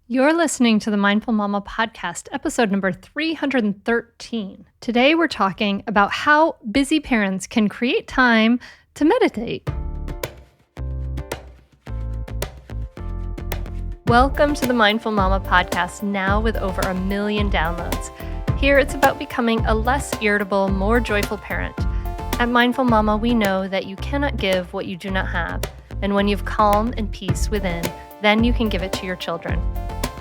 You're listening to the Mindful Mama podcast, episode number 313. Today, we're talking about how busy parents can create time to meditate. Welcome to the Mindful Mama podcast, now with over 1 million downloads. Here, it's about becoming a less irritable, more joyful parent. At Mindful Mama, we know that you cannot give what you do not have. And when you've calm and peace within, then you can give it to your children.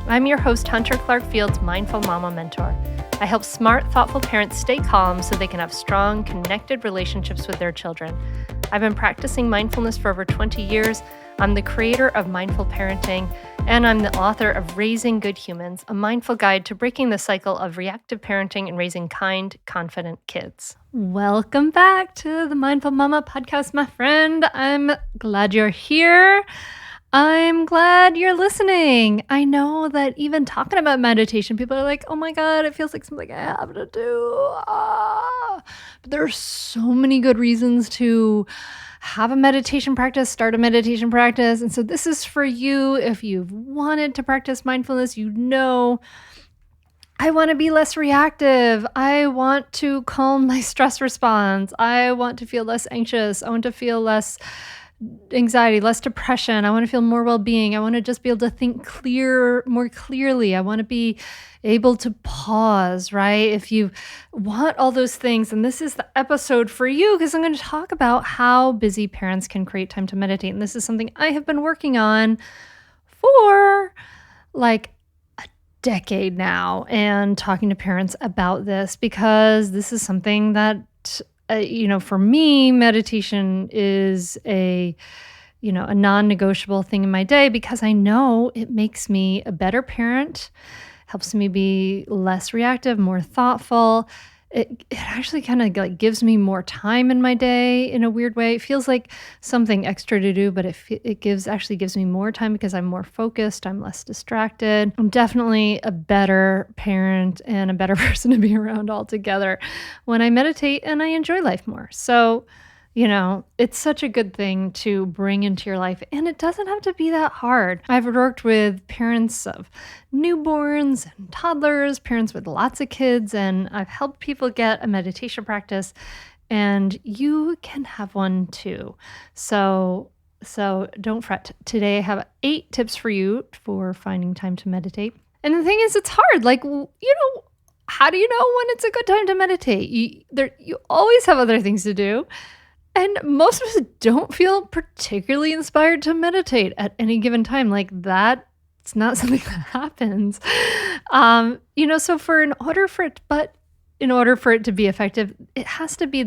I'm your host, Hunter Clark-Field's Mindful Mama mentor. I help smart, thoughtful parents stay calm so they can have strong, connected relationships with their children. I've been practicing mindfulness for over 20 years. I'm the creator of Mindful Parenting, and I'm the author of Raising Good Humans, a mindful guide to breaking the cycle of reactive parenting and raising kind, confident kids. Welcome back to the Mindful Mama podcast, my friend. I'm glad you're here. I'm glad you're listening. I know that even talking about meditation, people are like, oh my God, it feels like something I have to do. But there are so many good reasons to have a meditation practice, start a meditation practice. And so this is for you. If you've wanted to practice mindfulness, you know, I want to be less reactive. I want to calm my stress response. I want to feel less anxious. I want to feel less anxiety, less depression. I want to feel more well-being. I want to just be able to think more clearly. I want to be able to pause, right? If you want all those things, and this is the episode for you, because I'm going to talk about how busy parents can create time to meditate. And this is something I have been working on for like a decade now, and talking to parents about this, because this is something that for me, meditation is a non-negotiable thing in my day, because I know it makes me a better parent, helps me be less reactive, more thoughtful. It actually kind of like gives me more time in my day in a weird way. It feels like something extra to do, but it actually gives me more time because I'm more focused. I'm less distracted. I'm definitely a better parent and a better person to be around altogether when I meditate, and I enjoy life more. So, it's such a good thing to bring into your life, and it doesn't have to be that hard. I've worked with parents of newborns and toddlers, parents with lots of kids, and I've helped people get a meditation practice, and you can have one too. So don't fret. Today I have 8 tips for you for finding time to meditate. And the thing is, it's hard. How do you know when it's a good time to meditate? You always have other things to do. And most of us don't feel particularly inspired to meditate at any given time. Like that, it's not something that happens. So in order for it to be effective, it has to be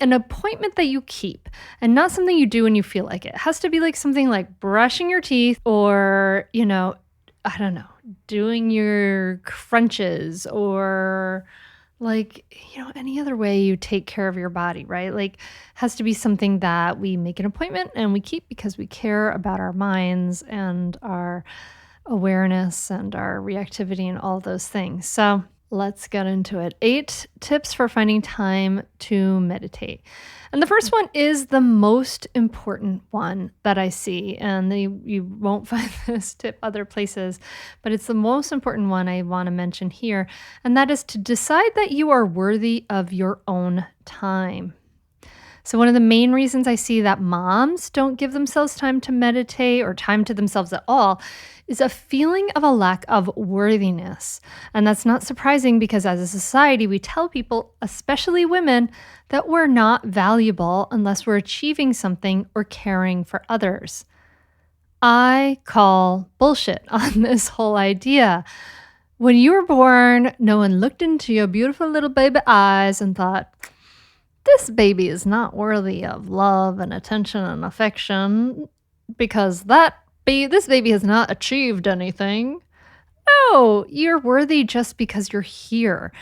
an appointment that you keep, and not something you do when you feel like it. It has to be like something like brushing your teeth, or, I don't know, doing your crunches, or any other way you take care of your body, right? Like, has to be something that we make an appointment and we keep because we care about our minds and our awareness and our reactivity and all those things. So let's get into it. 8 tips for finding time to meditate. And the first one is the most important one that I see, and you won't find this tip other places, but it's the most important one I want to mention here, and that is to decide that you are worthy of your own time. So one of the main reasons I see that moms don't give themselves time to meditate, or time to themselves at all, is a feeling of a lack of worthiness. And that's not surprising, because as a society, we tell people, especially women, that we're not valuable unless we're achieving something or caring for others. I call bullshit on this whole idea. When you were born, no one looked into your beautiful little baby eyes and thought, this baby is not worthy of love and attention and affection because this baby has not achieved anything. No, you're worthy just because you're here.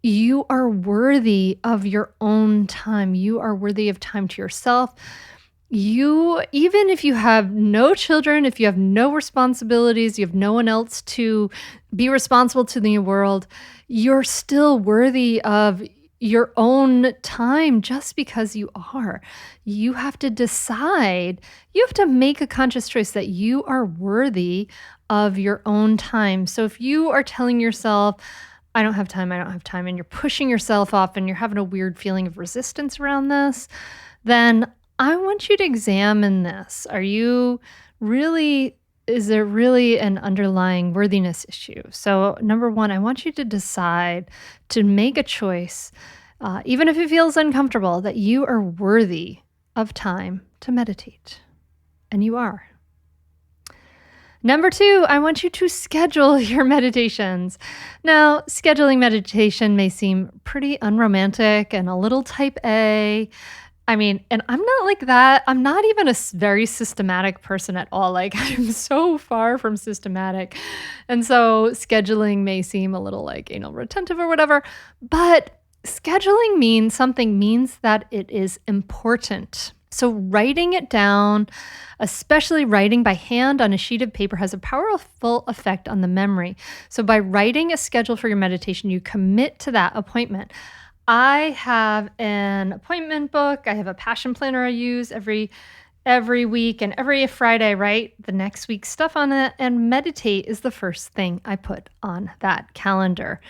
You are worthy of your own time. You are worthy of time to yourself. Even if you have no children, if you have no responsibilities, you have no one else to be responsible to in the world, you're still worthy of your own time just because you are. You have to decide, you have to make a conscious choice that you are worthy of your own time. So if you are telling yourself, I don't have time, I don't have time, and you're pushing yourself off and you're having a weird feeling of resistance around this, then I want you to examine this. Are you really, is there really an underlying worthiness issue? So, number one, I want you to decide to make a choice, even if it feels uncomfortable, that you are worthy of time to meditate. And you are. Number two, I want you to schedule your meditations. Now, scheduling meditation may seem pretty unromantic and a little type A. I mean, and I'm not like that. I'm not even a very systematic person at all. Like, I'm so far from systematic. And so scheduling may seem a little like anal retentive or whatever, but scheduling means that it is important. So writing it down, especially writing by hand on a sheet of paper, has a powerful effect on the memory. So by writing a schedule for your meditation, you commit to that appointment. I have an appointment book. I have a passion planner I use every week, and every Friday I write the next week's stuff on it, and meditate is the first thing I put on that calendar.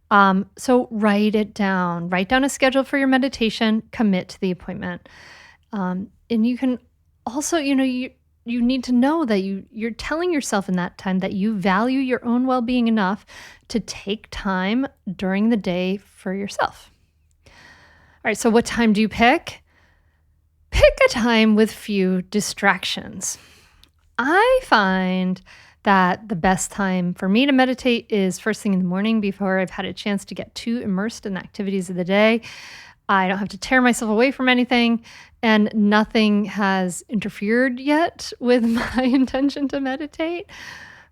So write it down. Write down a schedule for your meditation, commit to the appointment. And you can also, you need to know that you're telling yourself in that time that you value your own well-being enough to take time during the day for yourself. All right, so what time do you pick? Pick a time with few distractions. I find that the best time for me to meditate is first thing in the morning before I've had a chance to get too immersed in the activities of the day. I don't have to tear myself away from anything, and nothing has interfered yet with my intention to meditate.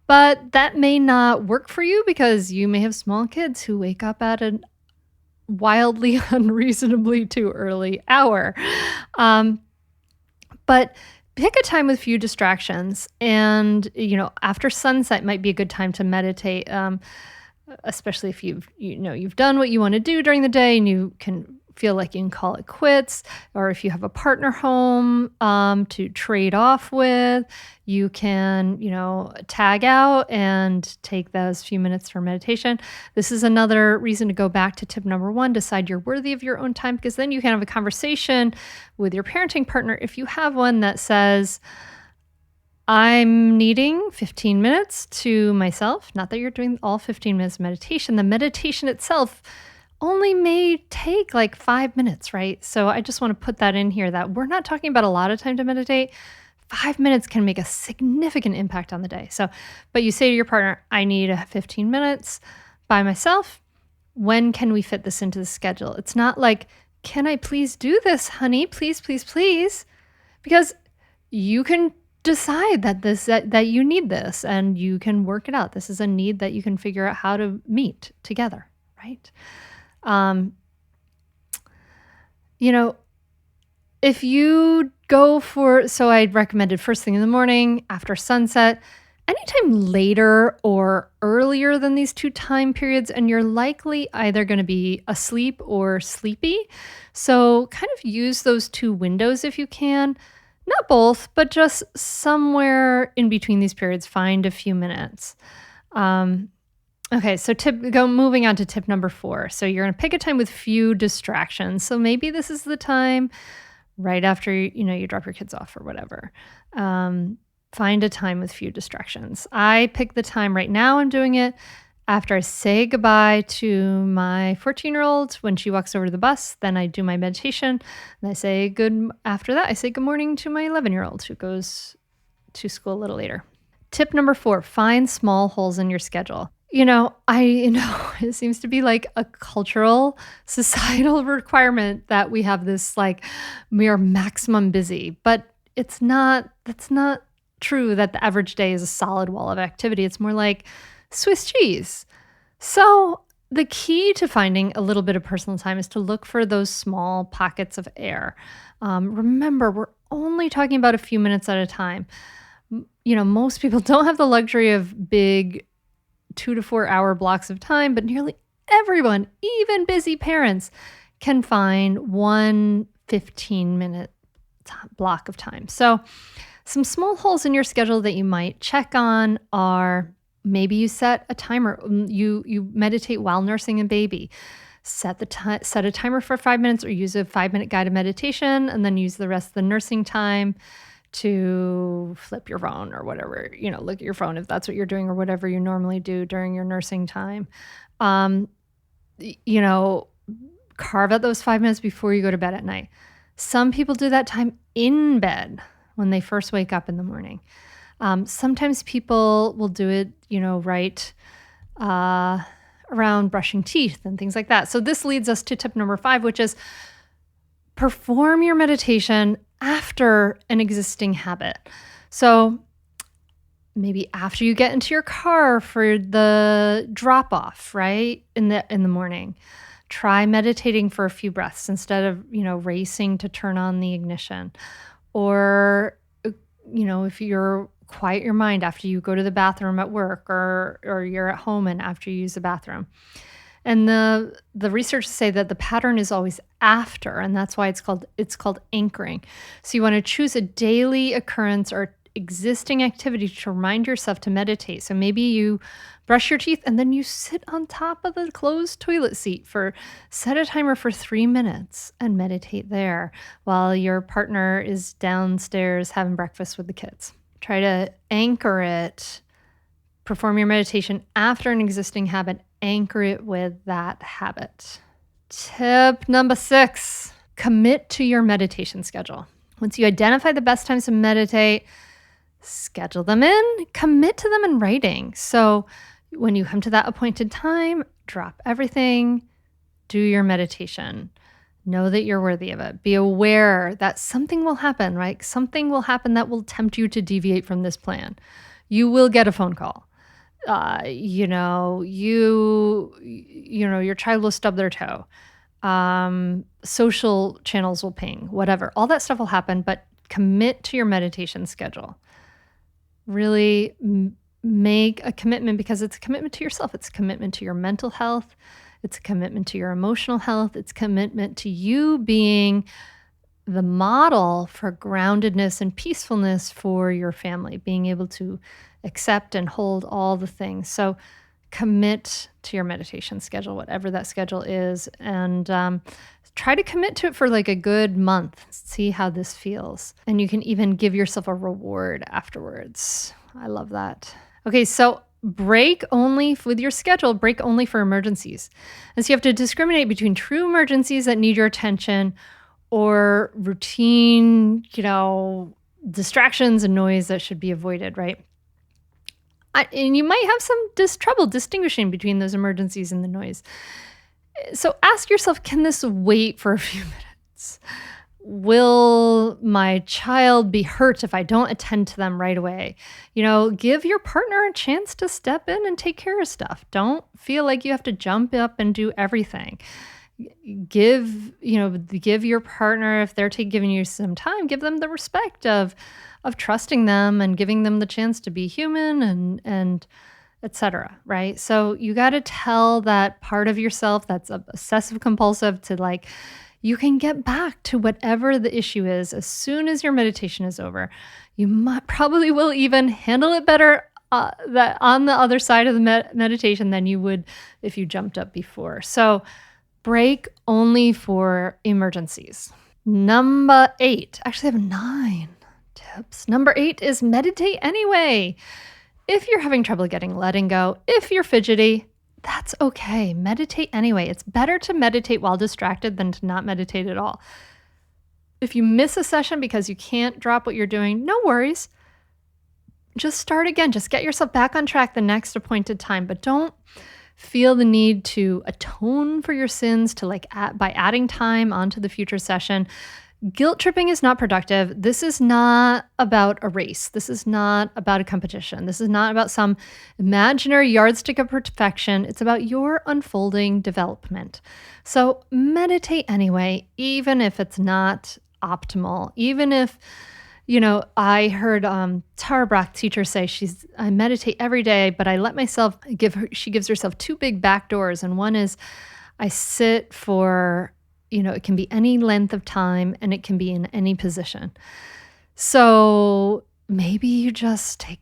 But that may not work for you because you may have small kids who wake up at a wildly unreasonably too early hour. But pick a time with few distractions, and after sunset might be a good time to meditate, especially if you've done what you want to do during the day and you can feel like you can call it quits, or if you have a partner home to trade off with, you can, tag out and take those few minutes for meditation. This is another reason to go back to tip number one: decide you're worthy of your own time, because then you can have a conversation with your parenting partner, if you have one, that says, I'm needing 15 minutes to myself. Not that you're doing all 15 minutes of meditation. The meditation itself only may take like 5 minutes, right? So I just want to put that in here, that we're not talking about a lot of time to meditate. 5 minutes can make a significant impact on the day. So, but you say to your partner, I need 15 minutes by myself. When can we fit this into the schedule? It's not like, can I please do this, honey? Please, please, please. Because you can decide that you need this and you can work it out. This is a need that you can figure out how to meet together, right? If you go so I'd recommended first thing in the morning, after sunset, anytime later or earlier than these two time periods, and you're likely either going to be asleep or sleepy. So kind of use those two windows if you can. Not both, but just somewhere in between these periods, find a few minutes. Okay, so moving on to tip number 4. So you're going to pick a time with few distractions. So maybe this is the time right after you drop your kids off or whatever. Find a time with few distractions. I pick the time right now. I'm doing it after I say goodbye to my 14-year-old when she walks over to the bus. Then I do my meditation, and after that I say good morning to my 11-year-old who goes to school a little later. Tip number 4: find small holes in your schedule. It seems to be like a cultural, societal requirement that we have this, like, we are maximum busy, but that's not true that the average day is a solid wall of activity. It's more like Swiss cheese. So the key to finding a little bit of personal time is to look for those small pockets of air. Remember, we're only talking about a few minutes at a time. Most people don't have the luxury of big 2 to 4 hour blocks of time, but nearly everyone, even busy parents, can find one 15-minute block of time. So some small holes in your schedule that you might check on are maybe you set a timer. You meditate while nursing a baby. Set a timer for 5 minutes or use a 5-minute guided meditation, and then use the rest of the nursing time to flip your phone or whatever, look at your phone if that's what you're doing or whatever you normally do during your nursing time. You know, carve out those 5 minutes before you go to bed at night. Some people do that time in bed when they first wake up in the morning. Sometimes people will do it, right around brushing teeth and things like that. So this leads us to tip number 5, which is perform your meditation after an existing habit. So maybe after you get into your car for the drop off, right? In the morning, try meditating for a few breaths instead of, racing to turn on the ignition. Or, if you're quiet your mind after you go to the bathroom at work or you're at home and after you use the bathroom. And the research say that the pattern is always after, and that's why it's called anchoring. So you want to choose a daily occurrence or existing activity to remind yourself to meditate. So maybe you brush your teeth and then you sit on top of the closed toilet seat set a timer for 3 minutes and meditate there while your partner is downstairs having breakfast with the kids. Try to anchor it. Perform your meditation after an existing habit. Anchor it with that habit. Tip number 6, commit to your meditation schedule. Once you identify the best times to meditate, schedule them in, commit to them in writing. So when you come to that appointed time, drop everything, do your meditation. Know that you're worthy of it. Be aware that something will happen, right? Something will happen that will tempt you to deviate from this plan. You will get a phone call. Your child will stub their toe. Social channels will ping, whatever. All that stuff will happen, but commit to your meditation schedule. Really make a commitment, because it's a commitment to yourself. It's a commitment to your mental health. It's a commitment to your emotional health. It's a commitment to you being the model for groundedness and peacefulness for your family, being able to accept and hold all the things. So commit to your meditation schedule, whatever that schedule is, and try to commit to it for like a good month. See how this feels. And you can even give yourself a reward afterwards. I love that. Okay, so break only with your schedule, break only for emergencies. And so you have to discriminate between true emergencies that need your attention or routine, distractions and noise that should be avoided, right? And you might have some trouble distinguishing between those emergencies and the noise. So ask yourself, can this wait for a few minutes? Will my child be hurt if I don't attend to them right away? Give your partner a chance to step in and take care of stuff. Don't feel like you have to jump up and do everything. Give your partner, if they're giving you some time, give them the respect of trusting them and giving them the chance to be human and etc. Right? So you got to tell that part of yourself that's obsessive compulsive to you can get back to whatever the issue is as soon as your meditation is over. You probably will even handle it better that on the other side of the meditation than you would if you jumped up before. So break only for emergencies. Number 8, actually I have 9 tips. Number 8 is meditate anyway. If you're having trouble letting go, if you're fidgety, that's okay. Meditate anyway. It's better to meditate while distracted than to not meditate at all. If you miss a session because you can't drop what you're doing, no worries. Just start again. Just get yourself back on track the next appointed time, but don't feel the need to atone for your sins by adding time onto the future session. Guilt tripping is not productive. This is not about a race. This is not about a competition. This is not about some imaginary yardstick of perfection. It's about your unfolding development. So meditate anyway, even if it's not optimal. Even if, I heard Tara Brach, teacher, say I meditate every day, but I let myself she gives herself 2 big back doors. And one is I sit for it can be any length of time and it can be in any position. So maybe you just take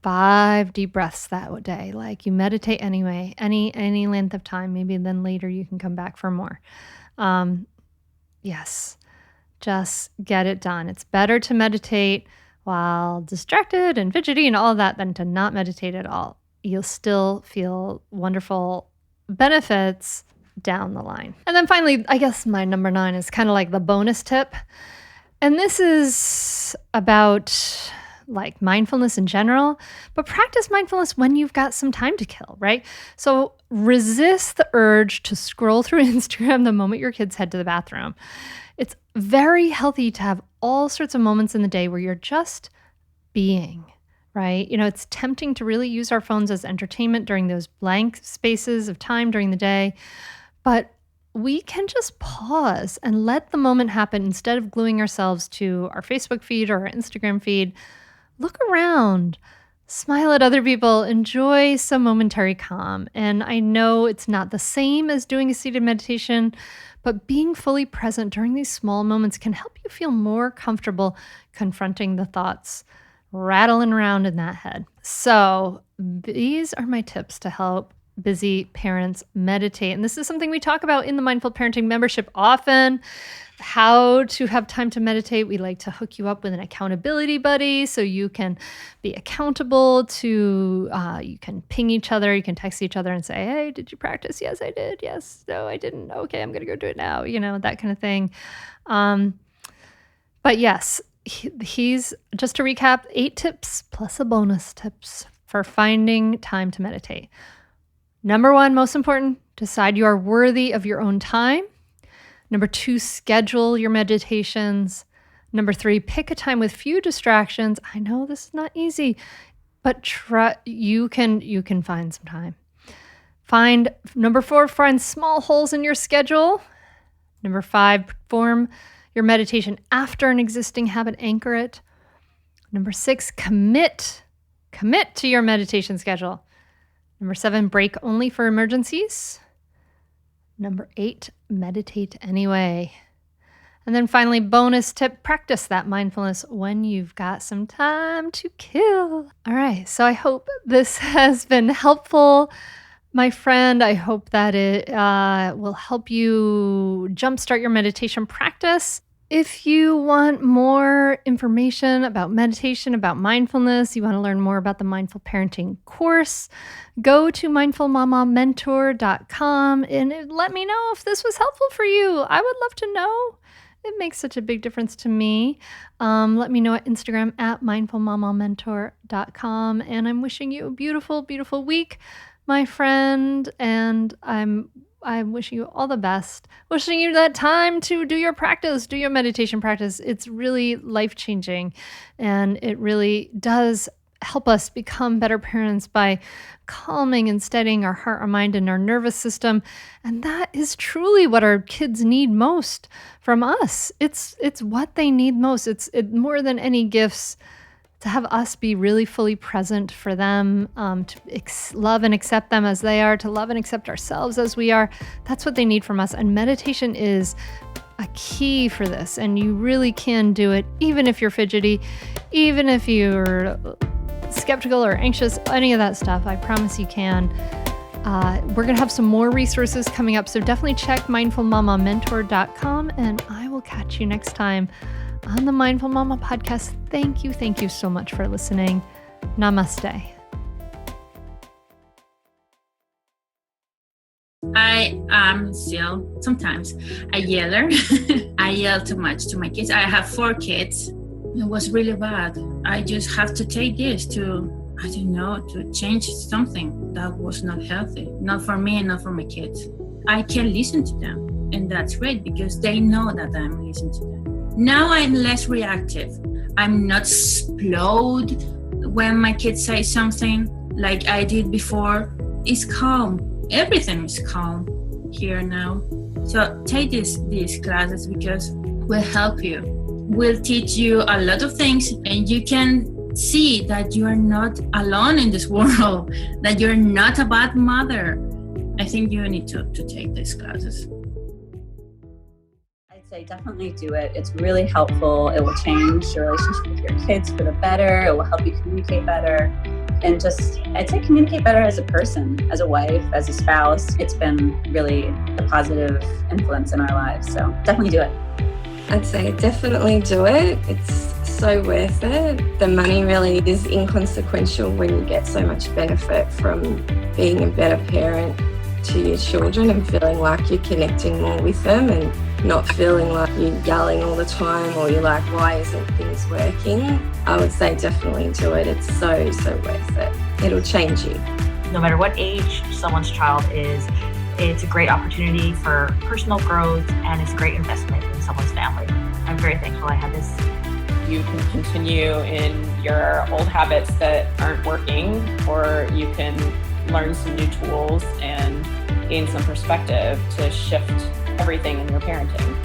5 deep breaths that day. Like you meditate anyway, any length of time. Maybe then later you can come back for more. Yes, just get it done. It's better to meditate while distracted and fidgety and all of that than to not meditate at all. You'll still feel wonderful benefits down the line. And then finally, I guess my number 9 is kind of like the bonus tip. And this is about like mindfulness in general, but practice mindfulness when you've got some time to kill, right? So resist the urge to scroll through Instagram the moment your kids head to the bathroom. It's very healthy to have all sorts of moments in the day where you're just being, right? It's tempting to really use our phones as entertainment during those blank spaces of time during the day, but we can just pause and let the moment happen instead of gluing ourselves to our Facebook feed or our Instagram feed. Look around, smile at other people, enjoy some momentary calm. And I know it's not the same as doing a seated meditation, but being fully present during these small moments can help you feel more comfortable confronting the thoughts rattling around in that head. So these are my tips to help busy parents meditate. And this is something we talk about in the Mindful Parenting membership often, how to have time to meditate. We like to hook you up with an accountability buddy so you can be accountable to, you can ping each other, you can text each other and say, hey, did you practice? Yes, I did. Yes. No, I didn't. Okay, I'm going to go do it now. That kind of thing. But yes, he's, just to recap, 8 tips plus a bonus tips for finding time to meditate. Number 1, most important, decide you are worthy of your own time. Number 2, schedule your meditations. Number 3, pick a time with few distractions. I know this is not easy, but you can find some time. Number 4, find small holes in your schedule. Number 5, perform your meditation after an existing habit, anchor it. Number 6, commit to your meditation schedule. Number 7, break only for emergencies. Number 8, meditate anyway. And then finally, bonus tip, practice that mindfulness when you've got some time to kill. All right, so I hope this has been helpful, my friend. I hope that it will help you jumpstart your meditation practice. If you want more information about meditation, about mindfulness, you want to learn more about the Mindful Parenting course, go to mindfulmamamentor.com and let me know if this was helpful for you. I would love to know. It makes such a big difference to me. Let me know at Instagram at mindfulmamamentor.com. And I'm wishing you a beautiful, beautiful week, my friend. And I'm wishing you all the best, wishing you that time to do your practice, do your meditation practice. It's really life-changing, and it really does help us become better parents by calming and steadying our heart, our mind, and our nervous system. And that is truly what our kids need most from us. It's what they need most. It's more than any gifts, to have us be really fully present for them, to love and accept them as they are, to love and accept ourselves as we are. That's what they need from us. And meditation is a key for this. And you really can do it, even if you're fidgety, even if you're skeptical or anxious, any of that stuff. I promise you can. We're going to have some more resources coming up. So definitely check mindfulmamamentor.com, and I will catch you next time on the Mindful Mama podcast. Thank you so much for listening. Namaste. I am still sometimes a yeller. I yell too much to my kids. I have 4 kids. It was really bad. I just have to take this to change something that was not healthy, not for me and not for my kids. I can listen to them, and that's great because they know that I'm listening to them. Now I'm less reactive. I'm not explode when my kids say something like I did before. It's calm. Everything is calm here now. So take these classes because we'll help you. We'll teach you a lot of things, and you can see that you are not alone in this world, that you're not a bad mother. I think you need to take these classes. say definitely do it. It's really helpful. It will change your relationship with your kids for the better. It will help you communicate better. And just, I'd say communicate better as a person, as a wife, as a spouse. It's been really a positive influence in our lives. So definitely do it. I'd say definitely do it. It's so worth it. The money really is inconsequential when you get so much benefit from being a better parent to your children and feeling like you're connecting more with them and not feeling like you're yelling all the time or you're like, why isn't things working? I would say definitely do it. It's so worth it. It'll change you. No matter what age someone's child is, it's a great opportunity for personal growth and it's a great investment in someone's family. I'm very thankful I had this. You can continue in your old habits that aren't working, or you can learn some new tools and gain some perspective to shift everything in your parenting.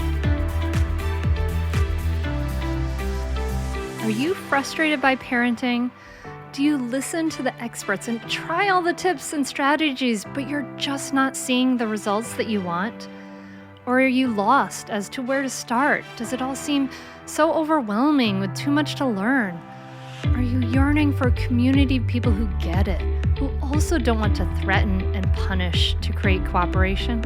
Are you frustrated by parenting? Do you listen to the experts and try all the tips and strategies, but you're just not seeing the results that you want? Or are you lost as to where to start? Does it all seem so overwhelming with too much to learn? Are you yearning for a community of people who get it, who also don't want to threaten and punish to create cooperation?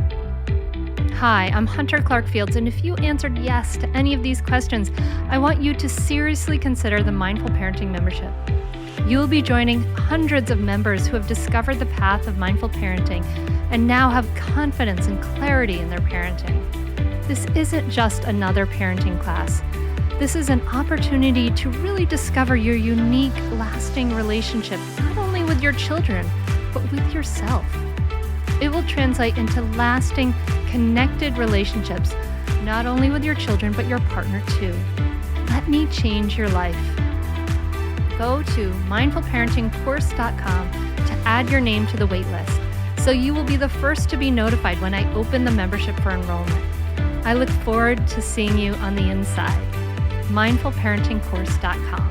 Hi, I'm Hunter Clark-Fields, and if you answered yes to any of these questions, I want you to seriously consider the Mindful Parenting membership. You'll be joining hundreds of members who have discovered the path of mindful parenting and now have confidence and clarity in their parenting. This isn't just another parenting class. This is an opportunity to really discover your unique, lasting relationship, not only with your children, but with yourself. It will translate into lasting, connected relationships, not only with your children, but your partner too. Let me change your life. Go to mindfulparentingcourse.com to add your name to the waitlist, so you will be the first to be notified when I open the membership for enrollment. I look forward to seeing you on the inside. mindfulparentingcourse.com.